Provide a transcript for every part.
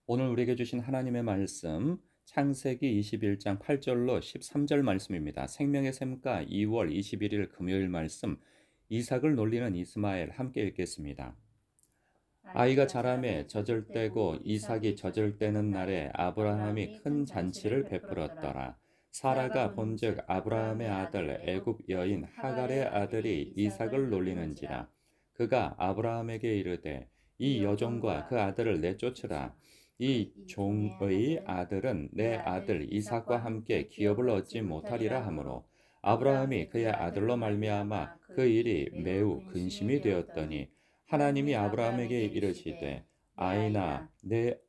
오늘 우리에게 주신 하나님의 말씀 창세기 21장 8절로 13절 말씀입니다. 생명의 샘가 2월 21일 금요일 말씀 이삭을 놀리는 이스마엘 함께 읽겠습니다. 아이가 자라매 젖을 떼고 이삭이 젖을 떼는 날에 아브라함이 큰 잔치를 베풀었더라. 사라가 본즉 아브라함의 아들 애굽 여인 하갈의 아들이 이삭을 놀리는지라. 그가 아브라함에게 이르되 이 여종과 그 아들을 내쫓으라. 이 종의 아들은 내 아들 이삭과 함께 기업을 얻지 못하리라 하므로 아브라함이 그의 아들로 말미암아 그 일이 매우 근심이 되었더니 하나님이 아브라함에게 이르시되 아이나 내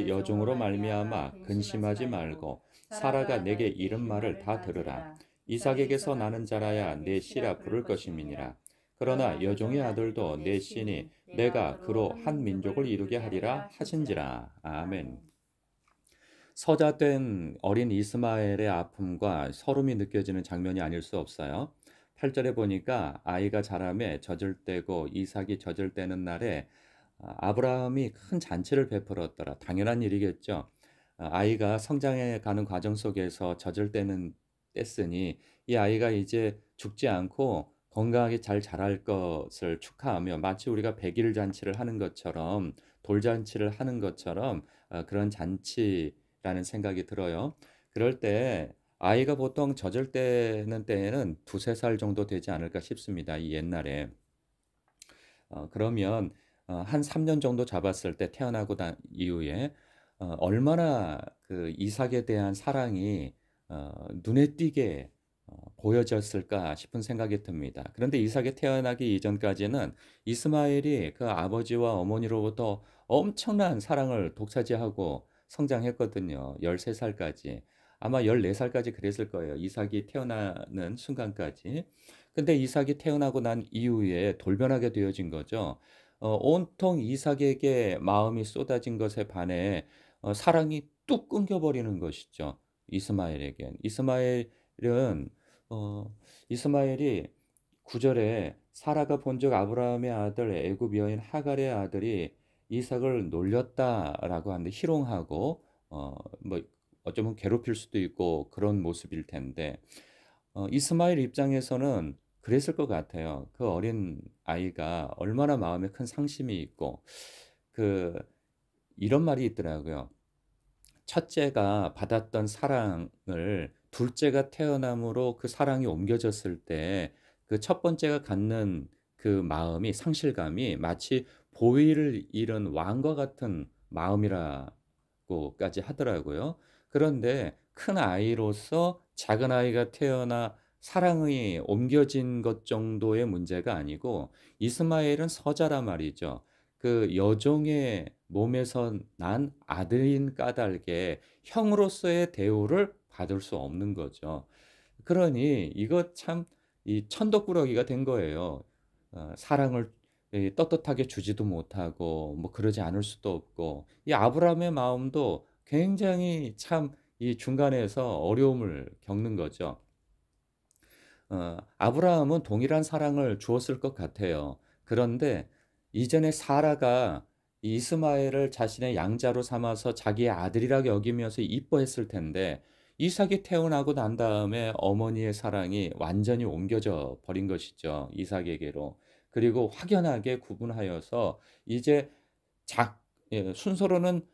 여종으로 말미암아 근심하지 말고 사라가 내게 이른 말을 다 들으라. 이삭에게서 나는 자라야 내 씨라 부를 것임이니라. 그러나 여종의 아들도 내 씨니 내가 그로 한 민족을 이루게 하리라 하신지라. 아멘. 서자된 어린 이스마엘의 아픔과 서름이 느껴지는 장면이 아닐 수 없어요. 8절에 보니까 아이가 자라매 젖을 떼고 이삭이 젖을 떼는 날에 아브라함이 큰 잔치를 베풀었더라. 당연한 일이겠죠. 아이가 성장해 가는 과정 속에서 젖을 뗐으니 이 아이가 이제 죽지 않고 건강하게 잘 자랄 것을 축하하며 마치 우리가 백일 잔치를 하는 것처럼 돌잔치를 하는 것처럼 그런 잔치라는 생각이 들어요. 그럴 때 아이가 보통 젖을 때는 때에는 두세 살 정도 되지 않을까 싶습니다. 이 옛날에. 그러면 한 3년 정도 잡았을 때 태어나고 난 이후에 얼마나 그 이삭에 대한 사랑이 눈에 띄게 보여졌을까 싶은 생각이 듭니다. 그런데 이삭이 태어나기 이전까지는 이스마엘이 그 아버지와 어머니로부터 엄청난 사랑을 독차지하고 성장했거든요. 13살까지. 아마 14살까지 그랬을 거예요. 이삭이 태어나는 순간까지. 근데 이삭이 태어나고 난 이후에 돌변하게 되어진 거죠. 온통 이삭에게 마음이 쏟아진 것에 반해 사랑이 뚝 끊겨버리는 것이죠. 이스마엘에겐. 이스마엘은 이스마엘이 9절에 사라가 본즉 아브라함의 아들 애굽 여인 하갈의 아들이 이삭을 놀렸다라고 하는데 희롱하고 뭐 어쩌면 괴롭힐 수도 있고 그런 모습일 텐데 이스마엘 입장에서는 그랬을 것 같아요. 그 어린 아이가 얼마나 마음에 큰 상심이 있고 그 이런 말이 있더라고요. 첫째가 받았던 사랑을 둘째가 태어남으로 그 사랑이 옮겨졌을 때 그 첫 번째가 갖는 그 마음이 상실감이 마치 보위를 잃은 왕과 같은 마음이라고까지 하더라고요. 그런데 큰 아이로서 작은 아이가 태어나 사랑이 옮겨진 것 정도의 문제가 아니고 이스마엘은 서자라 말이죠. 그 여종의 몸에서 난 아들인 까닭에 형으로서의 대우를 받을 수 없는 거죠. 그러니 이거 참 이 천덕꾸러기가 된 거예요. 사랑을 떳떳하게 주지도 못하고 뭐 그러지 않을 수도 없고 이 아브라함의 마음도 굉장히 참 이 중간에서 어려움을 겪는 거죠. 아브라함은 동일한 사랑을 주었을 것 같아요. 그런데 이전에 사라가 이 이스마엘을 자신의 양자로 삼아서 자기의 아들이라 여기면서 이뻐했을 텐데 이삭이 태어나고 난 다음에 어머니의 사랑이 완전히 옮겨져 버린 것이죠, 이삭에게로. 그리고 확연하게 구분하여서 이제 작 순서로는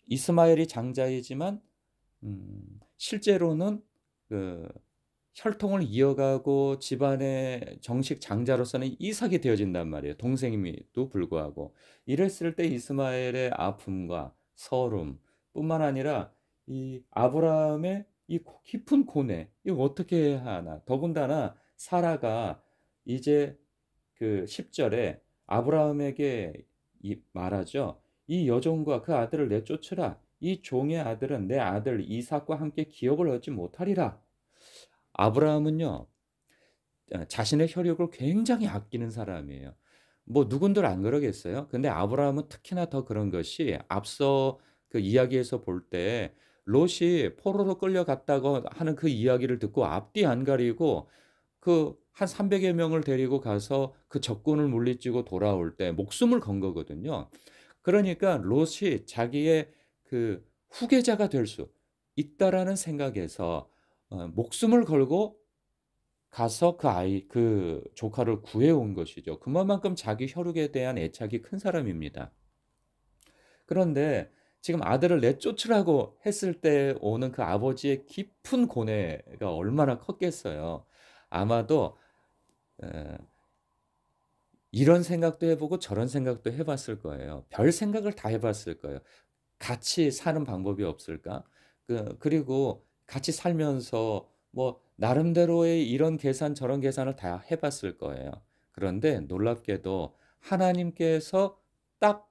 이스마엘이 장자이지만 실제로는 그 혈통을 이어가고 집안의 정식 장자로서는 이삭이 되어진단 말이에요, 동생임에도 불구하고. 이랬을 때 이스마엘의 아픔과 서름 뿐만 아니라 이 아브라함의 이 깊은 고뇌, 이거 어떻게 해야 하나. 더군다나 사라가 이제 그 10절에 아브라함에게 말하죠. 이 여종과 그 아들을 내쫓으라. 이 종의 아들은 내 아들 이삭과 함께 기업을 얻지 못하리라. 아브라함은요, 자신의 혈육을 굉장히 아끼는 사람이에요. 뭐 누군들 안 그러겠어요? 근데 아브라함은 특히나 더 그런 것이 앞서 그 이야기에서 볼 때 롯이 포로로 끌려갔다고 하는 그 이야기를 듣고 앞뒤 안 가리고 그 한 300여 명을 데리고 가서 그 적군을 물리치고 돌아올 때 목숨을 건 거거든요. 그러니까 롯이 자기의 그 후계자가 될 수 있다라는 생각에서 목숨을 걸고 가서 그 조카를 구해 온 것이죠. 그만큼 자기 혈육에 대한 애착이 큰 사람입니다. 그런데 지금 아들을 내쫓으라고 했을 때 오는 그 아버지의 깊은 고뇌가 얼마나 컸겠어요. 아마도 에 이런 생각도 해 보고 저런 생각도 해 봤을 거예요. 별 생각을 다 해 봤을 거예요. '같이 사는 방법이 없을까?' 그리고 같이 살면서 뭐 나름대로의 이런 계산 저런 계산을 다 해 봤을 거예요. 그런데 놀랍게도 하나님께서 딱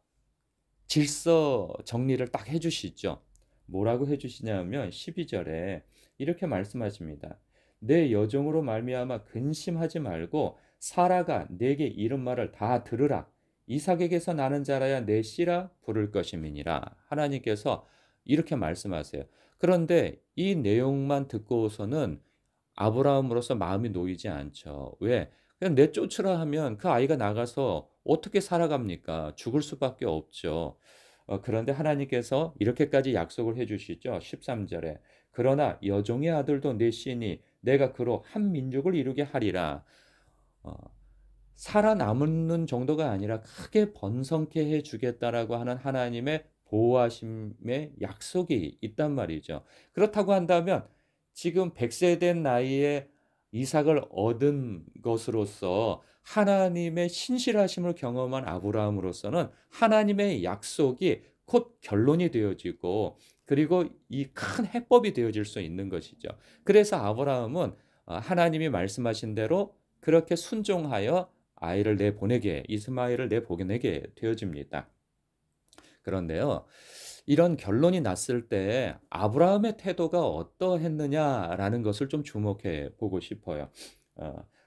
질서 정리를 딱 해 주시죠. 뭐라고 해 주시냐면 12 절에 이렇게 말씀하십니다. "내 여종으로 말미암아 근심하지 말고 사라가 내게 이른 말을 다 들으라. 이삭에게서 나는 자라야 내 씨라 부를 것임이니라." 하나님께서 이렇게 말씀하세요. 그런데 이 내용만 듣고서는 아브라함으로서 마음이 놓이지 않죠. 왜? 그냥 내쫓으라 하면 그 아이가 나가서 어떻게 살아갑니까? 죽을 수밖에 없죠. 그런데 하나님께서 이렇게까지 약속을 해 주시죠. 13 절에 "그러나 여종의 아들도 내 씨니 내가 그로 한 민족을 이루게 하리라." 어 살아남는 정도가 아니라 크게 번성케 해 주겠다라고 하는 하나님의 보호하심의 약속이 있단 말이죠. 그렇다고 한다면 지금 100세 된 나이에 이삭을 얻은 것으로서 하나님의 신실하심을 경험한 아브라함으로서는 하나님의 약속이 곧 결론이 되어지고 그리고 이 큰 해법이 되어질 수 있는 것이죠. 그래서 아브라함은 하나님이 말씀하신 대로 그렇게 순종하여 아이를 내보내게 이스마엘을 내보내게 되어집니다. 그런데요. 이런 결론이 났을 때 아브라함의 태도가 어떠했느냐라는 것을 좀 주목해 보고 싶어요.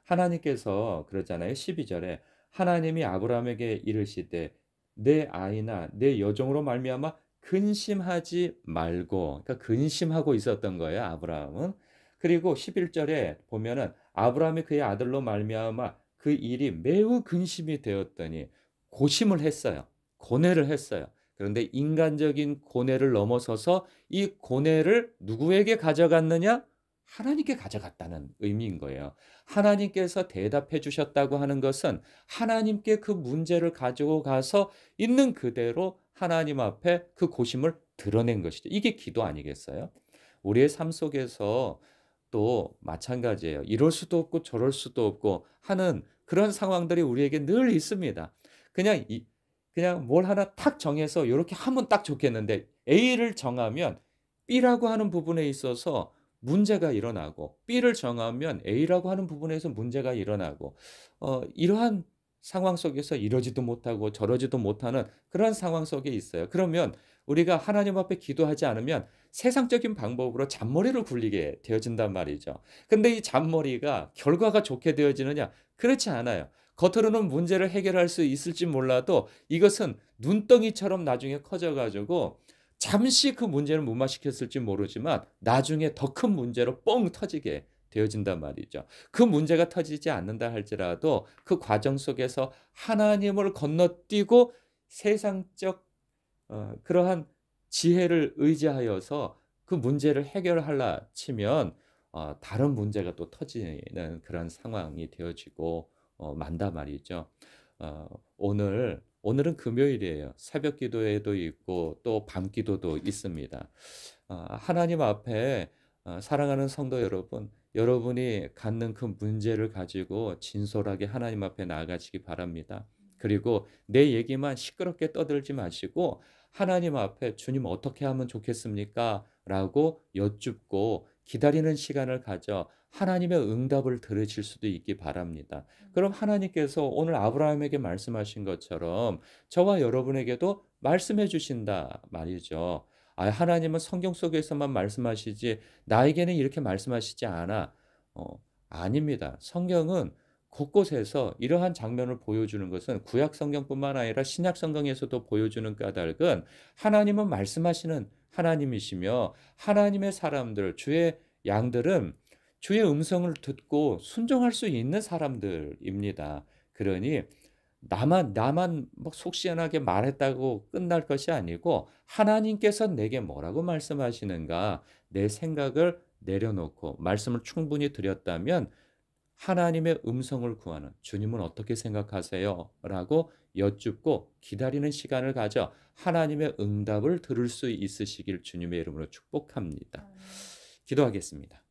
하나님께서 그러잖아요. 12 절에 하나님이 아브라함에게 이르시되 "내 아이나 내 여종으로 말미암아 근심하지 말고." 그러니까 근심하고 있었던 거예요, 아브라함은. 그리고 11 절에 보면은 아브라함이 그의 아들로 말미암아 그 일이 매우 근심이 되었더니 고심을 했어요. 고뇌를 했어요. 그런데 인간적인 고뇌를 넘어서서 이 고뇌를 누구에게 가져갔느냐? 하나님께 가져갔다는 의미인 거예요. 하나님께서 대답해 주셨다고 하는 것은 하나님께 그 문제를 가지고 가서 있는 그대로 하나님 앞에 그 고심을 드러낸 것이죠. 이게 기도 아니겠어요? 우리의 삶 속에서 또 마찬가지예요. 이럴 수도 없고 저럴 수도 없고 하는 그런 상황들이 우리에게 늘 있습니다. 그냥 그냥 뭘 하나 탁 정해서 요렇게 하면 딱 좋겠는데 A를 정하면 B라고 하는 부분에 있어서 문제가 일어나고 B를 정하면 A라고 하는 부분에서 문제가 일어나고 이러한 상황 속에서 이러지도 못하고 저러지도 못하는 그런 상황 속에 있어요. 그러면 우리가 하나님 앞에 기도하지 않으면 세상적인 방법으로 잔머리를 굴리게 되어진단 말이죠. 근데 이 잔머리가 결과가 좋게 되어지느냐? 그렇지 않아요. 겉으로는 문제를 해결할 수 있을지 몰라도 이것은 눈덩이처럼 나중에 커져 가지고 잠시 그 문제를 무마시켰을지 모르지만 나중에 더 큰 문제로 뻥 터지게 되어진단 말이죠. 그 문제가 터지지 않는다 할지라도 그 과정 속에서 하나님을 건너뛰고 세상적 그러한 지혜를 의지하여서 그 문제를 해결하려 치면 다른 문제가 또 터지는 그런 상황이 되어지고 만단 말이죠. 오늘은 금요일이에요. 새벽 기도회도 있고 또 밤 기도도 있습니다. 하나님 앞에 사랑하는 성도 여러분, 여러분이 갖는 그 문제를 가지고 진솔하게 하나님 앞에 나아가시기 바랍니다. 그리고 내 얘기만 시끄럽게 떠들지 마시고 하나님 앞에 "주님 어떻게 하면 좋겠습니까?" 라고 여쭙고 기다리는 시간을 가져 하나님의 응답을 들으실 수도 있기 바랍니다. 그럼 하나님께서 오늘 아브라함에게 말씀하신 것처럼 저와 여러분에게도 말씀해 주신다 말이죠. 하나님은 성경 속에서만 말씀하시지 나에게는 이렇게 말씀하시지 않아. 아닙니다. 성경은 곳곳에서 이러한 장면을 보여주는 것은 구약 성경뿐만 아니라 신약 성경에서도 보여주는 까닭은 하나님은 말씀하시는 하나님이시며 하나님의 사람들, 주의 양들은 주의 음성을 듣고 순종할 수 있는 사람들입니다. 그러니 나만 뭐 속 시원하게 말했다고 끝날 것이 아니고 '하나님께서 내게 뭐라고 말씀하시는가.' 내 생각을 내려놓고 말씀을 충분히 드렸다면 하나님의 음성을 구하는 '주님은 어떻게 생각하세요?' 라고 여쭙고 기다리는 시간을 가져 하나님의 응답을 들을 수 있으시길 주님의 이름으로 축복합니다. 어. 기도하겠습니다.